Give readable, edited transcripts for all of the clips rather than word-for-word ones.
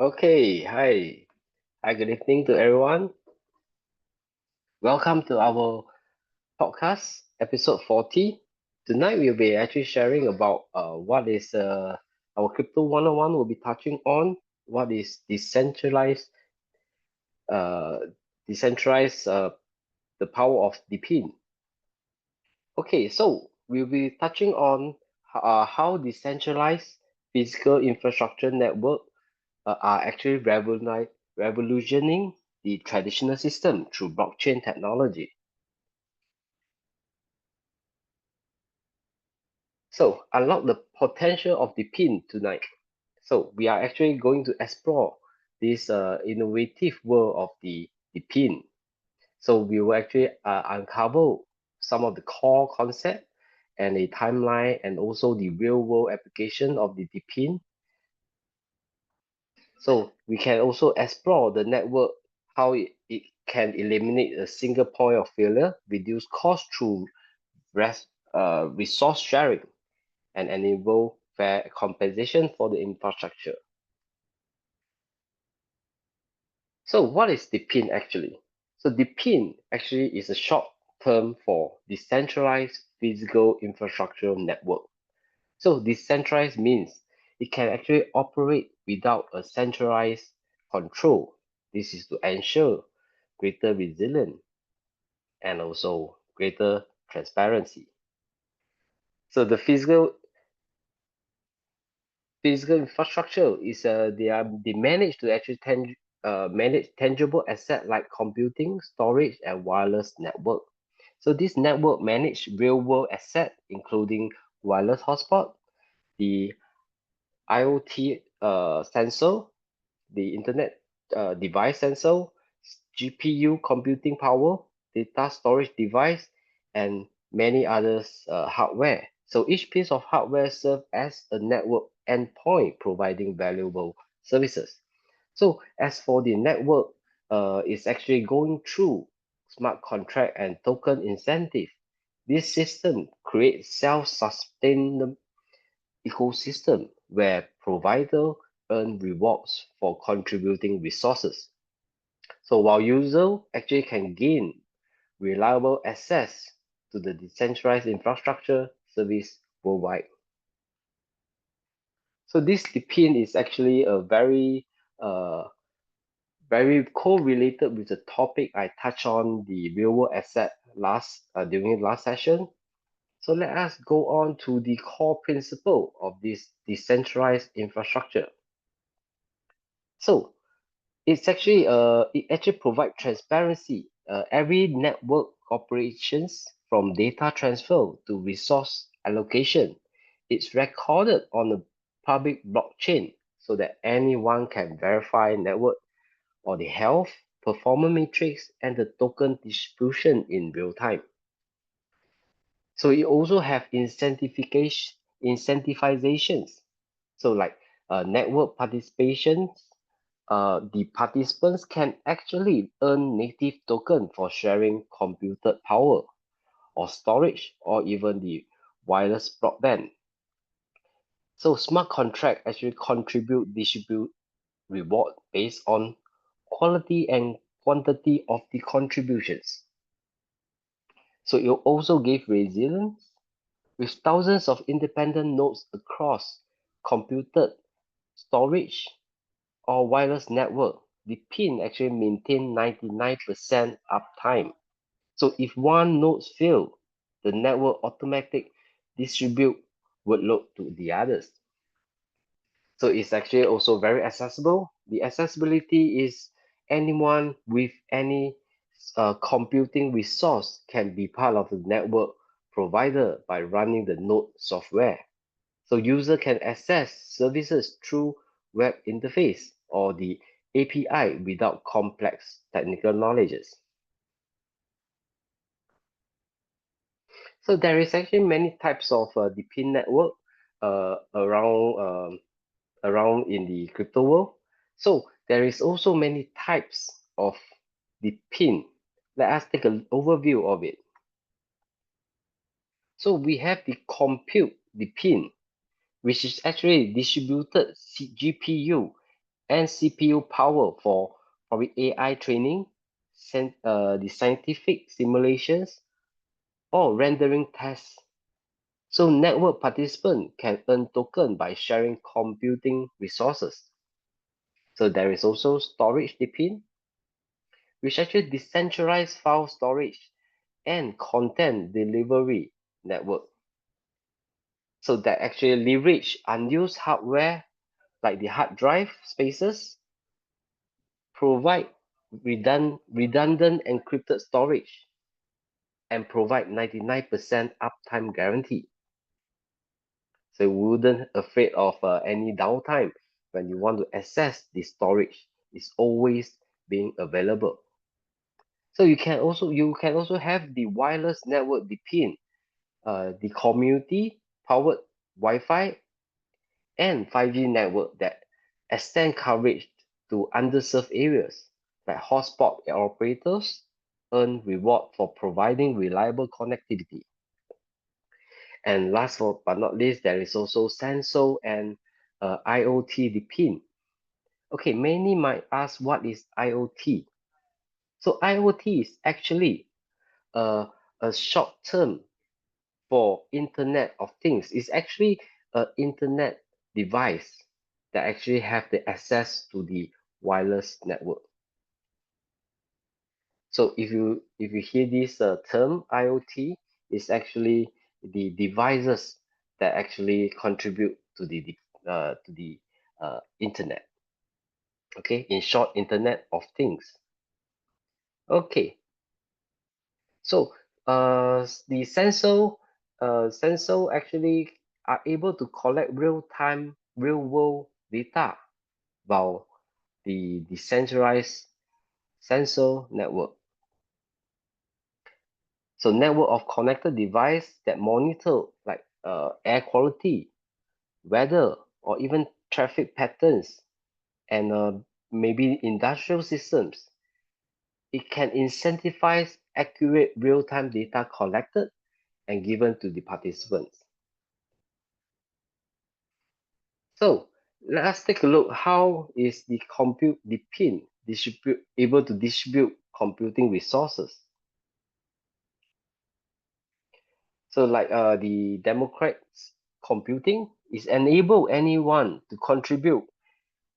Okay, hi. Hi, good evening to everyone. Welcome to our podcast, episode 40. Tonight we'll be actually sharing about what is our Crypto 101 will be touching on what is uh, decentralized the power of DePIN. Okay, so we'll be touching on how decentralized physical infrastructure network are actually revolutioning the traditional system through blockchain technology. So, unlock the potential of the pin tonight. So, we are actually going to explore this innovative world of the pin. So, we will actually uncover some of the core concept and a timeline and also the real world application of the pin. So we can also explore the network, how it can eliminate a single point of failure, reduce cost through resource sharing, and enable fair compensation for the infrastructure. So what is DePIN actually? So DePIN actually is a short term for decentralized physical infrastructure network. So decentralized means it can actually operate without a centralized control. This is to ensure greater resilience and also greater transparency. So the physical infrastructure is they manage to actually manage tangible asset like computing, storage, and wireless network. So this network manage real world asset including wireless hotspot, the IoT sensor, the internet device sensor, GPU computing power, data storage device, and many others hardware. So each piece of hardware serves as a network endpoint providing valuable services. So as for the network, it's actually going through smart contract and token incentive. This system creates self-sustainable ecosystem where provider earn rewards for contributing resources. So while user actually can gain reliable access to the decentralized infrastructure service worldwide. So this DePIN is actually a uh, very correlated with the topic I touched on the real world asset during the last session. So let us go on to the core principle of this decentralized infrastructure. So it actually provide transparency. Every network operations from data transfer to resource allocation, it's recorded on a public blockchain so that anyone can verify network or the health, performance matrix, and the token distribution in real time. So it also have incentivizations. So like network participation, the participants can actually earn native token for sharing computed power or storage or even the wireless broadband. So smart contract actually distribute reward based on quality and quantity of the contributions. So it also give resilience with thousands of independent nodes across computed storage or wireless network. The pin actually maintain 99% uptime. So if one node fail, the network automatic distribute workload to the others. So it's actually also very accessible. The accessibility is anyone with any computing resource can be part of the network provider by running the node software. So user can access services through web interface or the API without complex technical knowledges. So there is actually many types of the PIN network around in the crypto world. So there is also many types of the PIN. Let us take an overview of it. So we have the compute the PIN, which is actually distributed GPU and CPU power for probably AI training, the scientific simulations, or rendering tests. So network participants can earn token by sharing computing resources. So there is also storage DePIN, which actually decentralized file storage and content delivery network. So that actually leverage unused hardware like the hard drive spaces, provide redundant encrypted storage, and provide 99% uptime guarantee. So you wouldn't afraid of any downtime when you want to access the storage. It's always being available. So you can also have the wireless network DePIN, the community powered Wi-Fi and 5G network that extend coverage to underserved areas like hotspot operators earn reward for providing reliable connectivity. And but not least, there is also sensor and IoT DePIN. Okay, many might ask what is IoT? So IoT is actually a, a short term for Internet of Things. It's actually an internet device that actually have the access to the wireless network. So if you hear this term IoT, it's actually the devices that actually contribute to the internet. Okay, in short, Internet of Things. Okay, so the sensor actually are able to collect real-time, real-world data while the decentralized sensor network. So network of connected device that monitor like air quality, weather, or even traffic patterns, and maybe industrial systems. It can incentivize accurate real-time data collected and given to the participants. So let us take a look how is the PIN able to distribute computing resources. So like the Democrats computing is enable anyone to contribute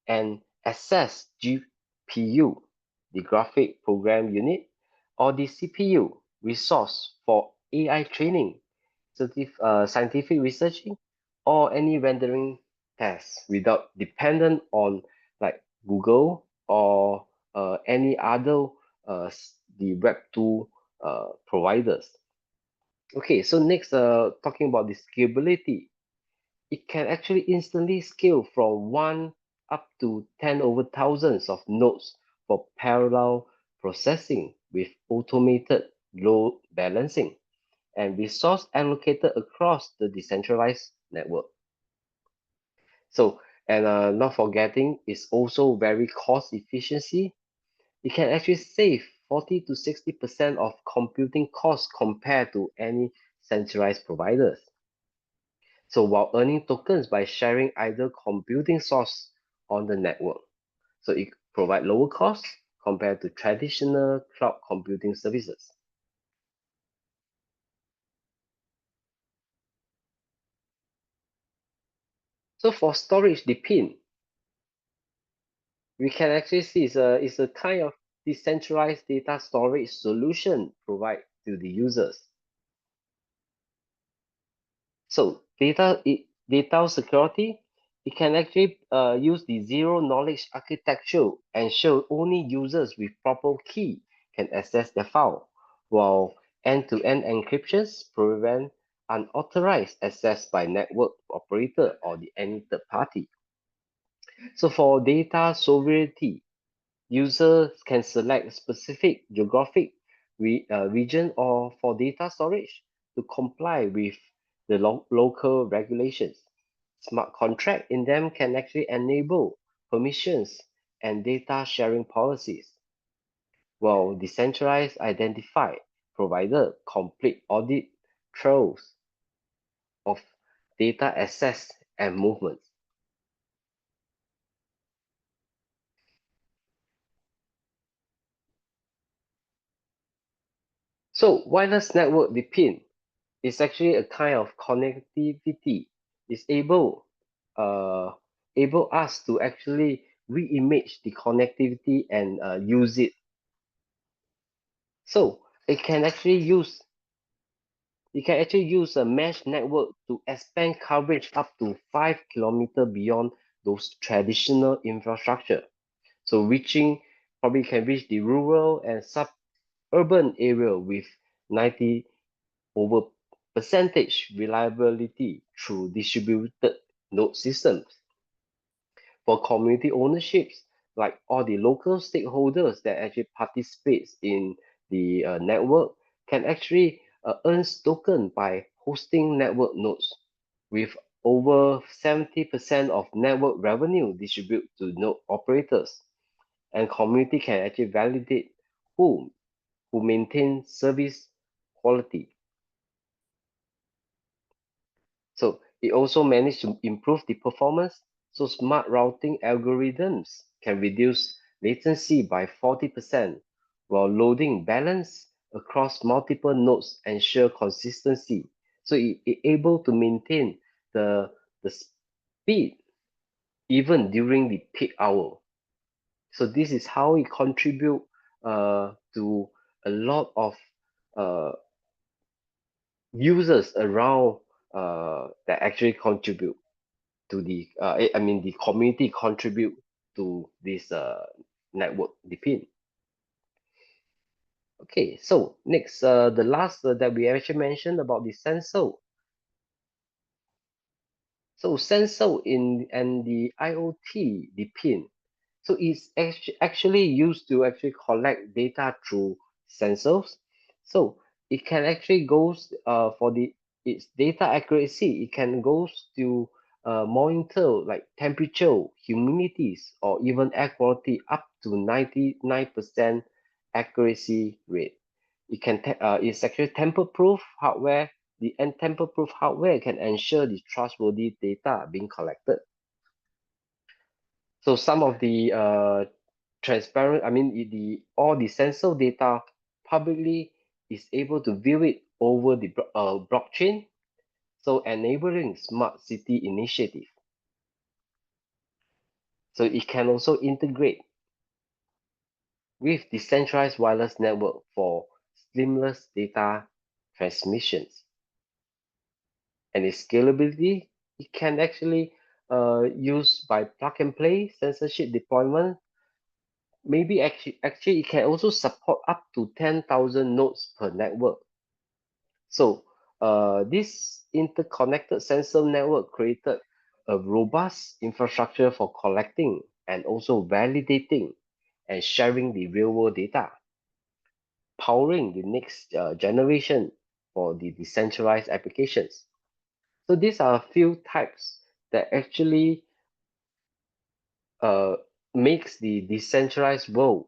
and access GPU, the graphic program unit, or the CPU resource for AI training, scientific researching, or any rendering tasks without dependent on like Google or any other the Web2 providers. Okay, so next, talking about the scalability, it can actually instantly scale from 1 up to 10 over thousands of nodes for parallel processing with automated load balancing and resource allocated across the decentralized network. So, and not forgetting, it's also very cost efficiency. It can actually save 40 to 60% of computing costs compared to any centralized providers. So while earning tokens by sharing either computing source on the network. So it provide lower costs compared to traditional cloud computing services. So for storage DePIN, we can actually see it's a kind of decentralized data storage solution provide to the users. So data security, it can actually use the zero knowledge architecture and show only users with proper key can access the file, while end-to-end encryptions prevent unauthorized access by network operator or the any third party. So for data sovereignty, users can select specific geographic region or for data storage to comply with the local regulations. Smart contract in them can actually enable permissions and data sharing policies, while decentralized identified provider complete audit trails of data access and movements. So wireless network DePIN is actually a kind of connectivity. It's uh, able us to actually re-image the connectivity and use it. So it can actually use a mesh network to expand coverage up to 5 kilometers beyond those traditional infrastructure. So probably can reach the rural and suburban area with 90 over percentage reliability through distributed node systems. For community ownerships, like all the local stakeholders that actually participates in the network can actually earn token by hosting network nodes, with over 70% of network revenue distributed to node operators. And community can actually validate who who maintain service quality. So it also managed to improve the performance. So smart routing algorithms can reduce latency by 40%, while loading balance across multiple nodes ensure consistency. So it able to maintain the speed even during the peak hour. So this is how it contribute to a lot of uh, users around that actually contribute to I mean the community contribute to this network DePIN. Okay, so next the last that we actually mentioned about the sensor. So sensor in and the IoT DePIN. So it's actually used to actually collect data through sensors. So it can actually goes for its data accuracy. It can goes to monitor like temperature, humidities, or even air quality up to 99% accuracy rate. It's actually tamper-proof hardware. The tamper-proof hardware can ensure the trustworthy data being collected. So some of the transparent, I mean, all the sensor data publicly is able to view it over the blockchain, so enabling smart city initiative. So it can also integrate with decentralized wireless network for seamless data transmissions. And its scalability, it can actually use by plug and play censorship deployment. Maybe actually it can also support up to 10,000 nodes per network. So this interconnected sensor network created a robust infrastructure for collecting and also validating and sharing the real world data, powering the next generation for the decentralized applications. So these are a few types that actually uh, makes the decentralized world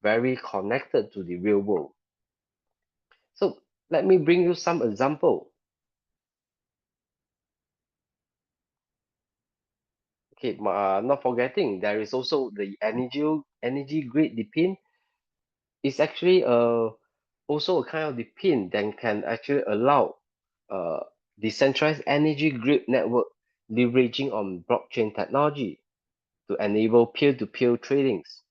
very connected to the real world. So let me bring you some example. Okay, not forgetting there is also the energy grid DePIN. Is actually also a kind of DePIN that can actually allow uh, decentralized energy grid network leveraging on blockchain technology to enable peer-to-peer tradings.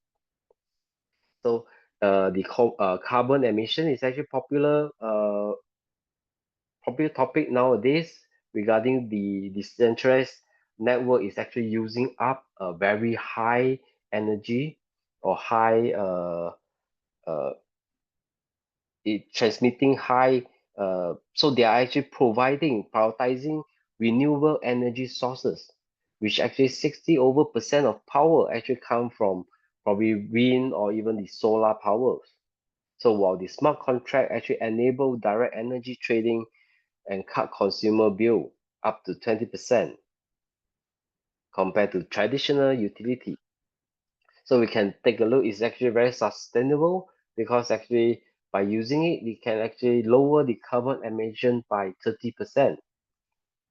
So carbon emission is actually popular topic nowadays regarding the decentralized network is actually using up a very high energy or high uh, it transmitting high so they are actually prioritizing renewable energy sources, which actually 60 over percent of power actually come from probably wind or even the solar powers. So while the smart contract actually enable direct energy trading and cut consumer bill up to 20% compared to traditional utility. So we can take a look, it's actually very sustainable because actually by using it, we can actually lower the carbon emission by 30%.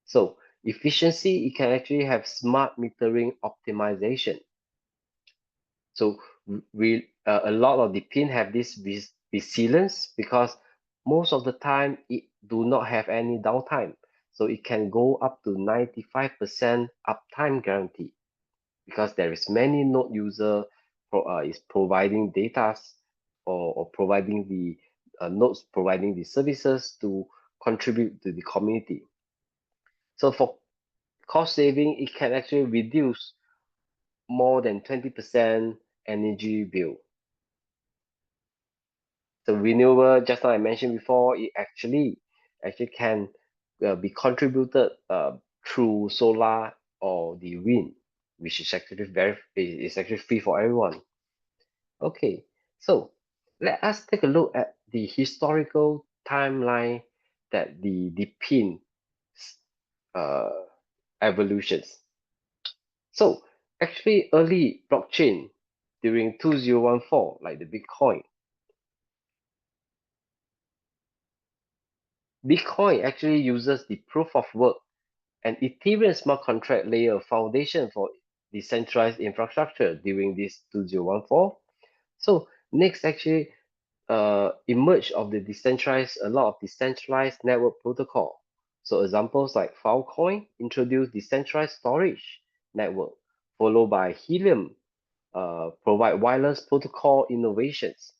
So efficiency, it can actually have smart metering optimization. So a lot of the pin have this resilience because most of the time it do not have any downtime. So it can go up to 95% uptime guarantee because there is many node user is providing data or providing the nodes providing the services to contribute to the community. So for cost saving, it can actually reduce more than 20% energy bill. So renewable, just now I mentioned before, it actually can be contributed through solar or the wind, which is actually is actually free for everyone. Okay, so let us take a look at the historical timeline that the PIN uh, evolutions. So actually early blockchain during 2014, like the Bitcoin actually uses the proof of work and Ethereum smart contract lay a foundation for decentralized infrastructure during this 2014. So next actually emerged of the decentralized a lot of decentralized network protocol. So examples like Filecoin introduced decentralized storage network, followed by Helium provide wireless protocol innovations,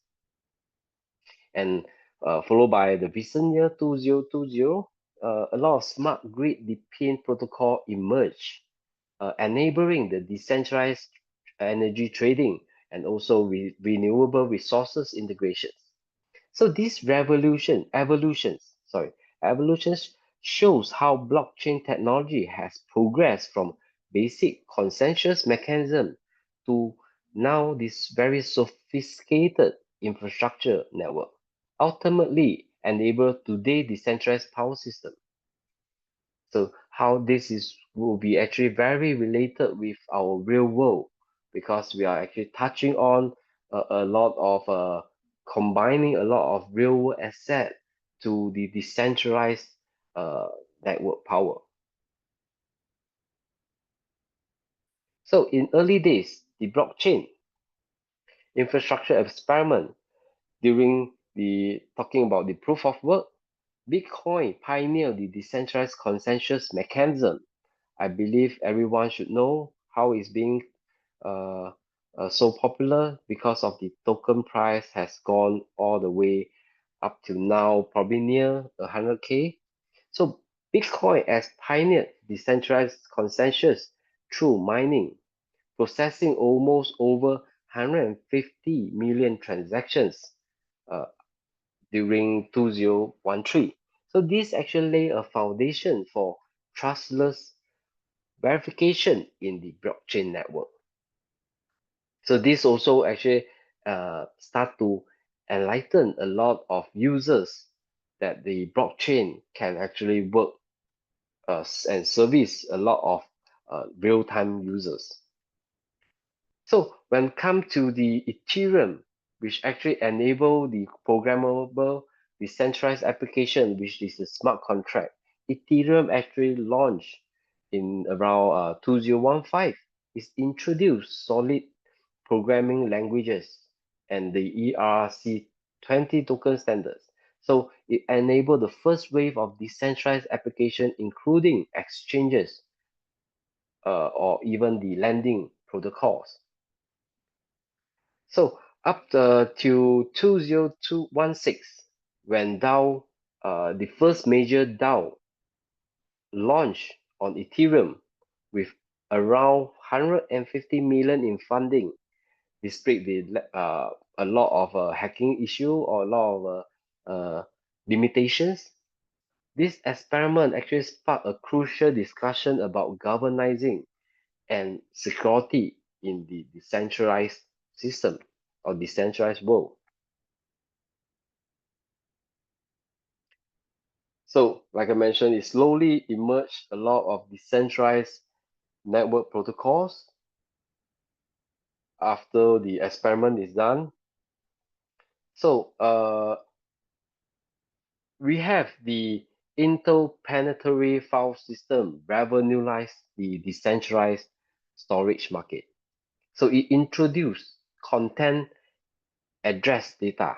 and followed by the recent year 2020, a lot of smart grid DePIN protocol emerged, enabling the decentralized energy trading and also renewable resources integrations. So this evolutions shows how blockchain technology has progressed from basic consensus mechanism to now this very sophisticated infrastructure network, ultimately enable today decentralized power system. So how this is will be actually very related with our real world because we are actually touching on a lot of combining a lot of real world asset to the decentralized uh, network power. So in early days, the blockchain infrastructure experiment during the talking about the proof of work, Bitcoin pioneered the decentralized consensus mechanism. I believe everyone should know how it's being uh, so popular because of the token price has gone all the way up to now, probably near 100K. So Bitcoin has pioneered decentralized consensus through mining, processing almost over 150 million transactions uh, during 2013. So this actually lay a foundation for trustless verification in the blockchain network. So this also actually start to enlighten a lot of users that the blockchain can actually work and service a lot of real-time users. So when come to the Ethereum, which actually enable the programmable decentralized application, which is a smart contract, Ethereum actually launched in around 2015. It's introduced solid programming languages and the ERC20 token standards. So it enabled the first wave of decentralized application, including exchanges or even the lending protocols. So up till 2016, when DAO, the first major DAO launched on Ethereum with around 150 million in funding, despite a lot of hacking issue or a lot of limitations. This experiment actually sparked a crucial discussion about governizing and security in the decentralized system or decentralized world. So, like I mentioned, it slowly emerged a lot of decentralized network protocols after the experiment is done. So, we have the interplanetary file system revolutionized the decentralized storage market. So it introduced content address data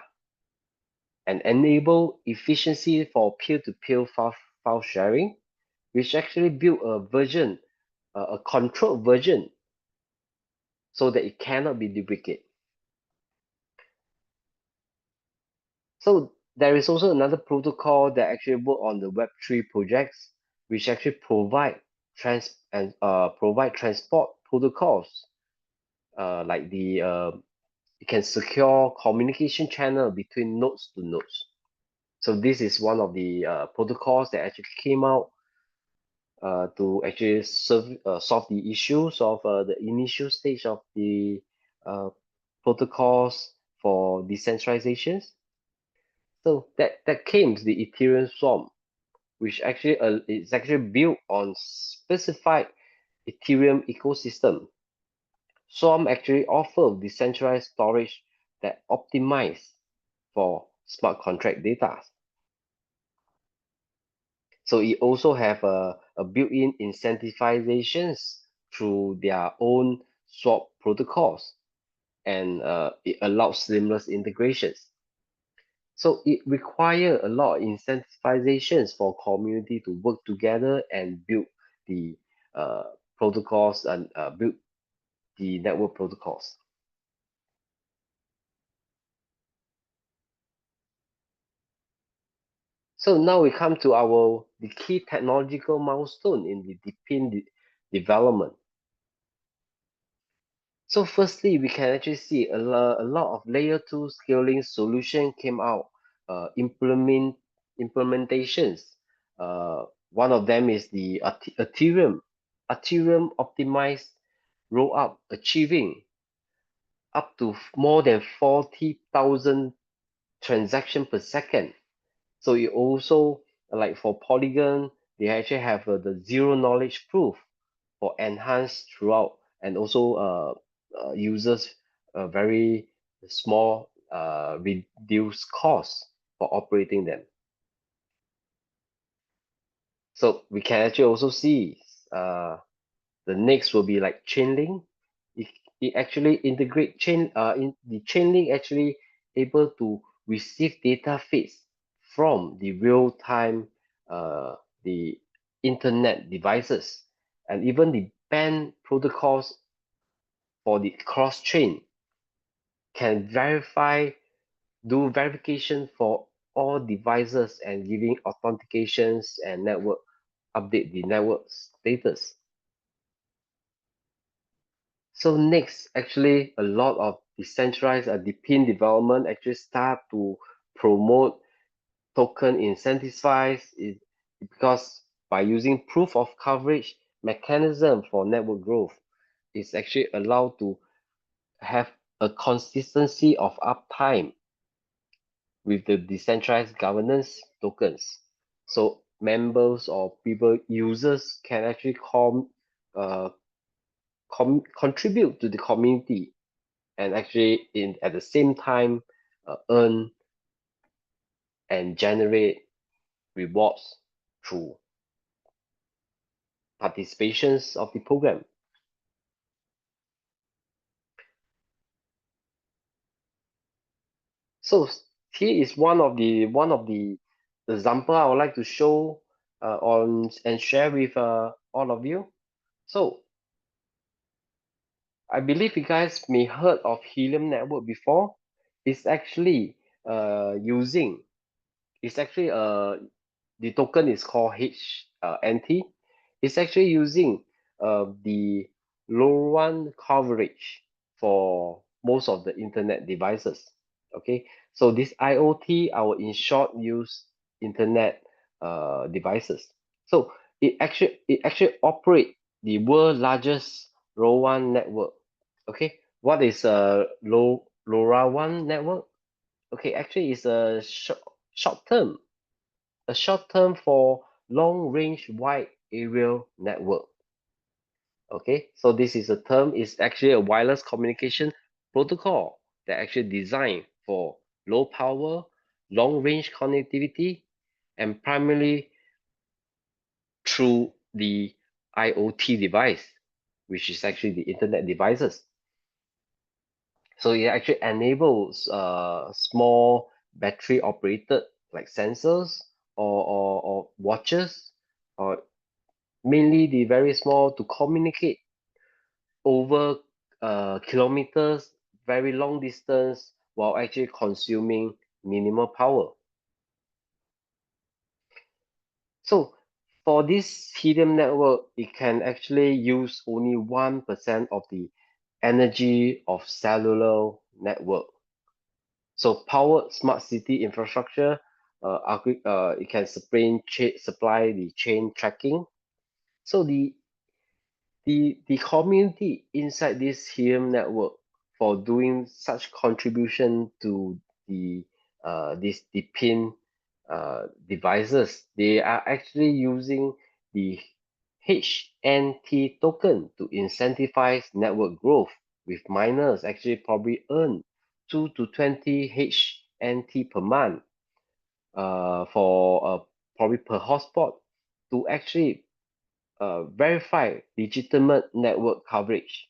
and enable efficiency for peer-to-peer file sharing, which actually built a version, a controlled version, so that it cannot be duplicated. So there is also another protocol that actually work on the Web3 projects, which actually provide transport protocols, like it can secure communication channel between nodes to nodes. So this is one of the protocols that actually came out to actually solve the issues of the initial stage of the uh, protocols for decentralizations. So that came the Ethereum Swarm, which actually is actually built on specified Ethereum ecosystem. Swarm actually offer decentralized storage that optimize for smart contract data. So it also have a built-in incentivizations through their own swap protocols, and it allows seamless integrations. So it require a lot of incentivizations for community to work together and build the uh, protocols and build the network protocols. So now we come to the key technological milestone in the DePIN development. So firstly, we can actually see a lot of layer 2 scaling solution came out, implementations. One of them is the Ethereum optimized rollup, achieving up to more than 40,000 transaction per second. So it also, like for Polygon, they actually have the zero knowledge proof for enhanced throughout, and also users a very small reduced cost for operating them. So we can actually also see the next will be like Chainlink. It, it actually integrate in the Chainlink actually able to receive data feeds from the real time the internet devices, and even the band protocols for the cross chain can do verification for all devices and giving authentications and update the network status. So next, actually, a lot of decentralized DePIN development actually start to promote token incentivize it, because by using proof of coverage mechanism for network growth, it's actually allowed to have a consistency of uptime with the decentralized governance tokens. So members or people users can actually uh, contribute to the community, and actually at the same time earn and generate rewards through participations of the program. So here is one of the example I would like to show on and share with all of you. So I believe you guys may heard of Helium Network before. It's actually using it's actually the token is called HNT. It's actually using the LoRaWAN coverage for most of the internet devices. Okay, so this IoT, our in short use internet devices. So it actually operate the world largest LoRaWAN network. Okay, what is a LoRaWAN network? Okay, actually it's a short term for long range wide area network. Okay, so this is a term, is actually a wireless communication protocol that actually designed for low power, long range connectivity, and primarily through the IoT device, which is actually the internet devices. So it actually enables small battery operated like sensors or watches, or mainly the very small to communicate over kilometers, very long distance while actually consuming minimal power. So for this helium network, it can actually use only 1% of the energy of cellular network. So powered smart city infrastructure, it can supply the chain tracking. So the community inside this helium network for doing such contribution to the this DePIN devices, they are actually using the HNT token to incentivize network growth, with miners actually probably earn 2 to 20 HNT per month for probably per hotspot to actually verify legitimate network coverage,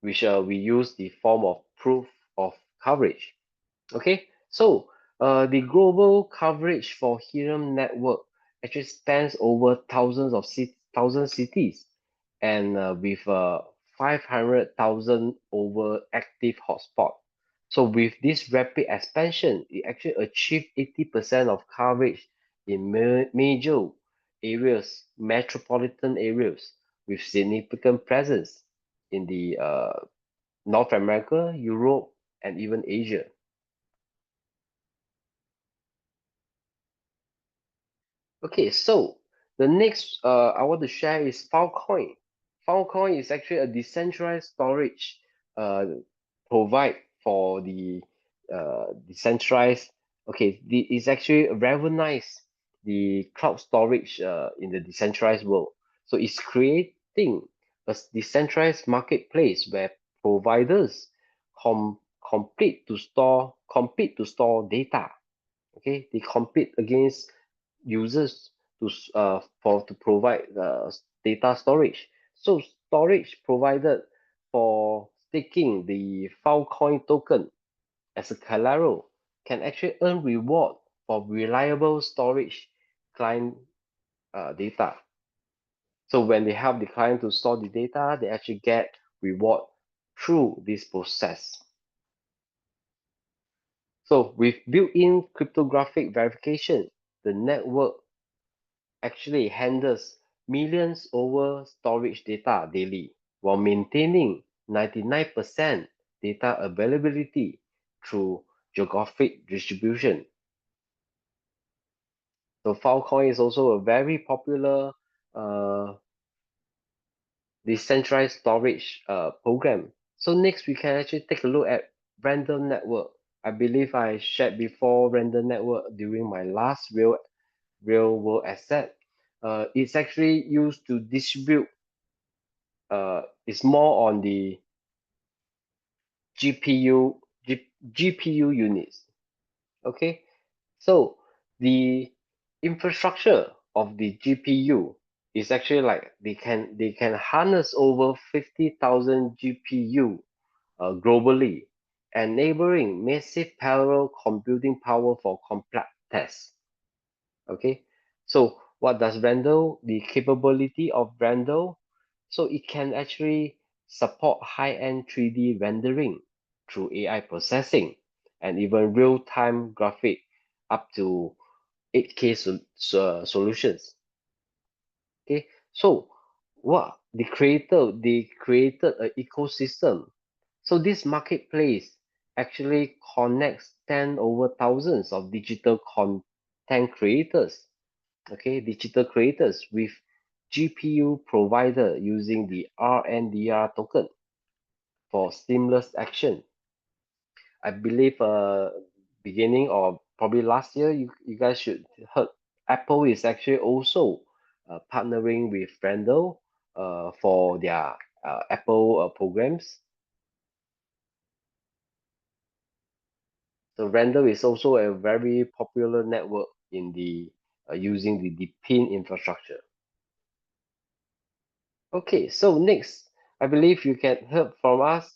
which we use the form of proof of coverage. Okay, so the global coverage for helium network actually spans over thousand cities, and with 500,000 over active hotspot. So with this rapid expansion, it actually achieved 80% of coverage in major areas, metropolitan areas, with significant presence in the North America, Europe, and even Asia. Okay, so the next I want to share is Filecoin. Filecoin is actually a decentralized storage uh, provide for the decentralized. Okay, it's actually revolutionize the cloud storage in the decentralized world. So it's creating a decentralized marketplace where providers com compete to store data. Okay, they compete against users to provide data storage. So storage provided for staking the Filecoin token as a collateral can actually earn reward for reliable storage client data. So when they help the client to store the data, they actually get reward through this process. So with built-in cryptographic verification, the network actually handles millions over storage data daily while maintaining 99% data availability through geographic distribution. So Filecoin is also a very popular uh, decentralized storage program. So next we can actually take a look at random network. I believe I shared before random network during my last real world asset. It's actually used to distribute. It's more on the GPU GPU units. Okay, so the infrastructure of the GPU is actually like they can harness over 50,000 GPU globally, enabling massive parallel computing power for complex tasks. Okay, so what does Randall, the capability of Randall? So it can actually support high-end 3D rendering through AI processing and even real-time graphic up to 8K solutions. Okay, so what they created an ecosystem. So this marketplace actually connects 10 over thousands of digital content creators, okay, digital creators with GPU provider using the RNDR token for seamless action. I believe beginning or probably last year, you guys should heard Apple is actually also partnering with Randall for their Apple programs. So Randall is also a very popular network in the using the DePIN infrastructure. Okay, so next, I believe you can heard from us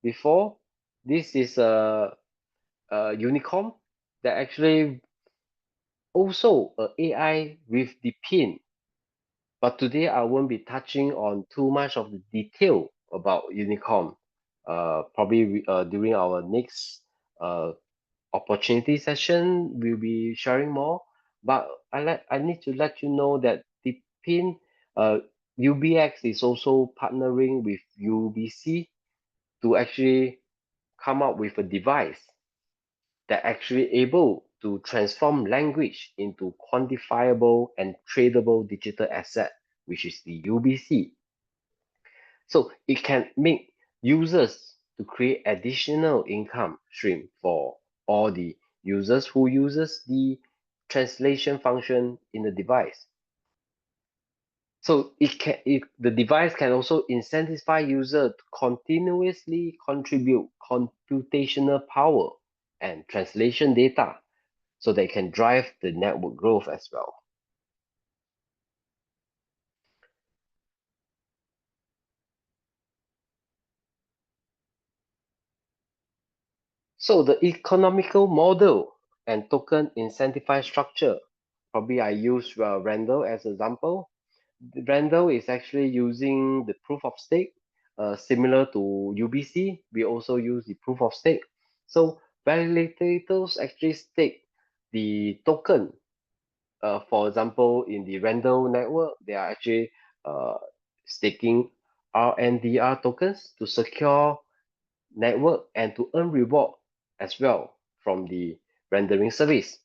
before. This is Unicom that actually also AI with the pin. But today I won't be touching on too much of the detail about Unicom. Probably during our next uh, opportunity session, we'll be sharing more. But I need to let you know that the pin UBX is also partnering with UBC to actually come up with a device that actually able to transform language into quantifiable and tradable digital asset, which is the UBC. So it can make users to create additional income stream for all the users who uses the translation function in the device. So the device can also incentivize user to continuously contribute computational power and translation data so they can drive the network growth as well. So the economical model and token incentivized structure, probably I use Randall as an example. Randall is actually using the proof of stake, similar to UBC. We also use the proof of stake. So validators actually stake the token. For example, in the Randall network, they are actually uh, staking RNDR tokens to secure network and to earn reward as well from the rendering service.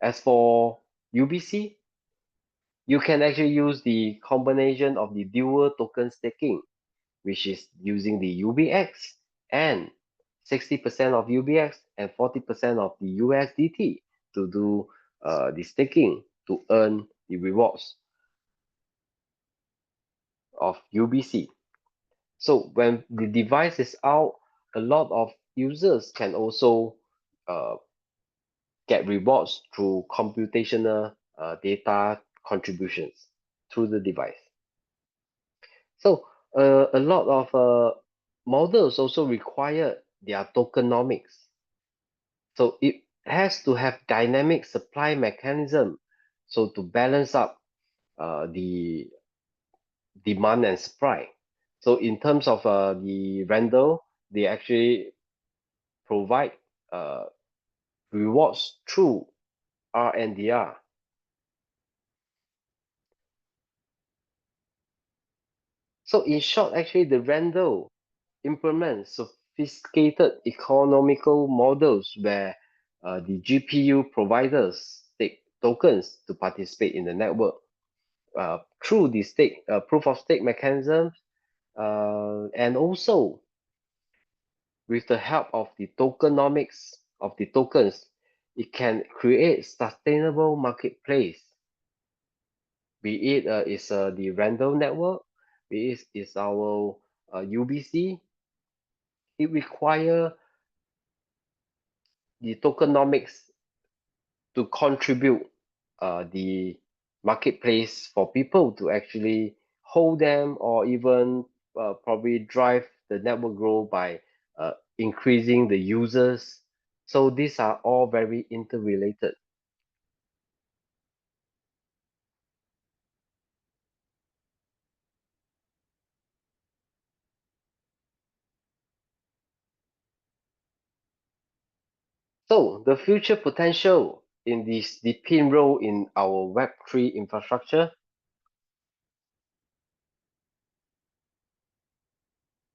As for UBC, you can actually use the combination of the dual token staking, which is using the UBX and 60% of UBX and 40% of the USDT to do the staking to earn the rewards of UBC. So when the device is out, a lot of users can also uh, get rewards through computational data contributions through the device. So a lot of models also require their tokenomics. So it has to have dynamic supply mechanism so to balance up the demand and supply. So in terms of the Randall, they actually provide uh, rewards through RNDR. So in short, actually the Randall implements sophisticated economical models where the GPU providers take tokens to participate in the network. Through the stake proof of stake mechanisms, and also with the help of the tokenomics of the tokens, it can create sustainable marketplace. Be it is the Randall network, be it is our UBC. It require the tokenomics to contribute the marketplace for people to actually hold them or even probably drive the network growth by increasing the users. So these are all very interrelated. So the future potential in this DePIN role in our Web3 infrastructure.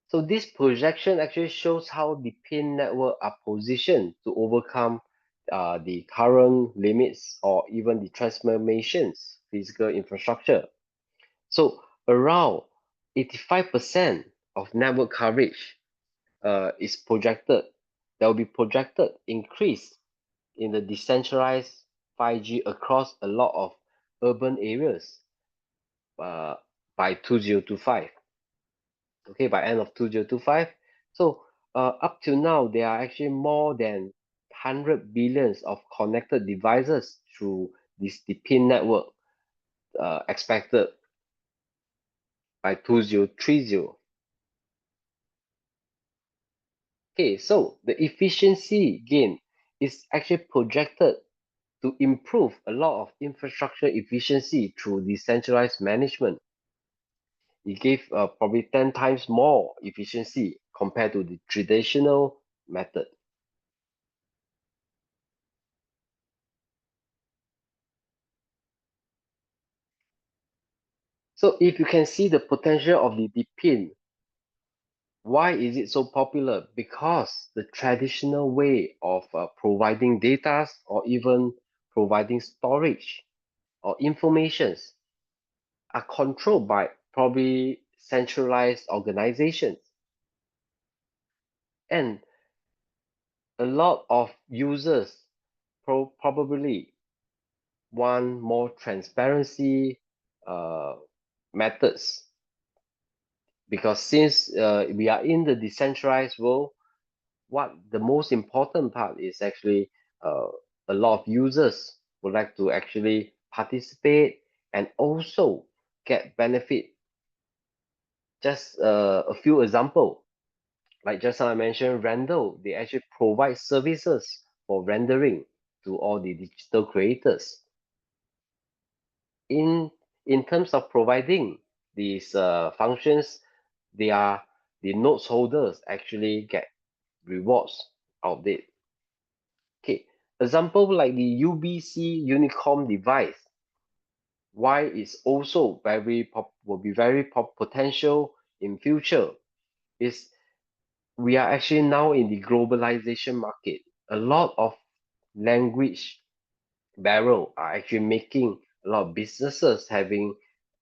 So this projection actually shows how the PIN network are positioned to overcome the current limits or even the transformations physical infrastructure. So around 85% of network coverage is projected, there will be projected increase in the decentralized 5G across a lot of urban areas uh, by 2025. Okay, by end of 2025. So up to now, there are actually more than 100 billions of connected devices through this DePIN network expected by 2030. Okay, so the efficiency gain is actually projected to improve a lot of infrastructure efficiency through decentralized management. It gave probably 10 times more efficiency compared to the traditional method. So if you can see the potential of the DePIN, why is it so popular? Because the traditional way of providing data or even providing storage or informations are controlled by probably centralized organizations. And a lot of users probably want more transparency uh, methods, because since we are in the decentralized world, what the most important part is actually uh, a lot of users would like to actually participate and also get benefit. Just a few examples, like just now I mentioned, Randall, they actually provide services for rendering to all the digital creators. In in terms of providing these functions, they are the notes holders actually get rewards out of it. Okay, example like the UBC Unicom device, why it's also will be very potential in future is we are actually now in the globalization market. A lot of language barrel are actually making a lot of businesses having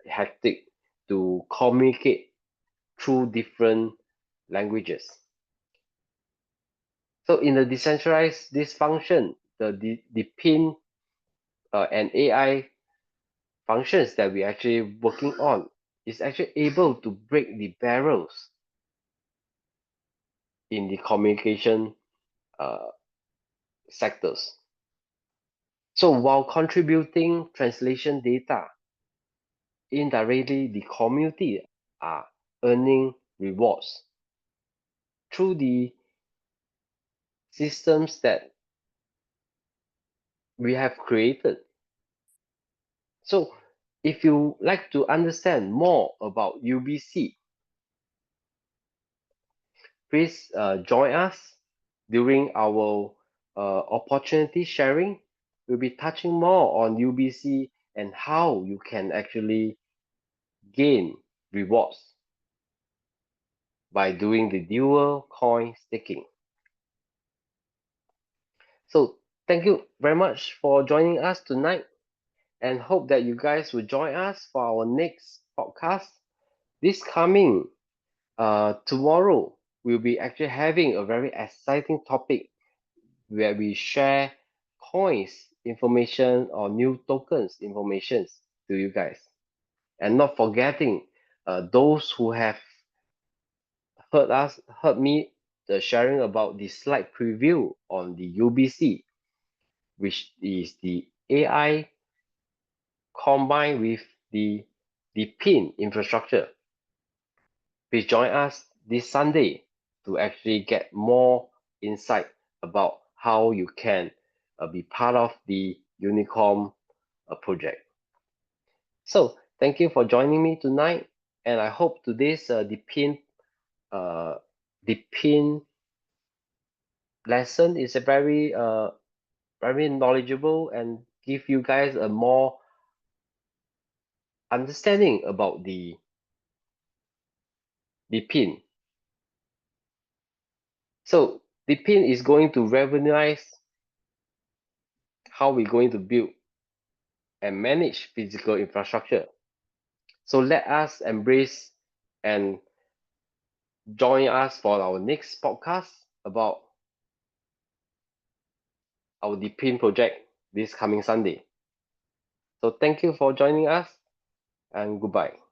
hectic to communicate through different languages. So in the decentralized this function, the pin and AI functions that we're actually working on is actually able to break the barriers in the communication uh, sectors. So while contributing translation data, indirectly the community are earning rewards through the systems that we have created. So if you like to understand more about UBC, please join us during our opportunity sharing. We'll be touching more on UBC and how you can actually gain rewards by doing the dual coin staking. So thank you very much for joining us tonight, and hope that you guys will join us for our next podcast. This coming tomorrow, we'll be actually having a very exciting topic where we share coins information or new tokens information to you guys. And not forgetting those who have heard me the sharing about the slide preview on the UBC, which is the AI combined with the PIN infrastructure. Please join us this Sunday to actually get more insight about how you can be part of the Unicom project. So thank you for joining me tonight, and I hope today's uh, the pin lesson is a very knowledgeable and give you guys a more understanding about the pin. So the pin is going to revolutionize how we're going to build and manage physical infrastructure. So let us embrace and join us for our next podcast about our DePIN project this coming Sunday. So thank you for joining us, and goodbye.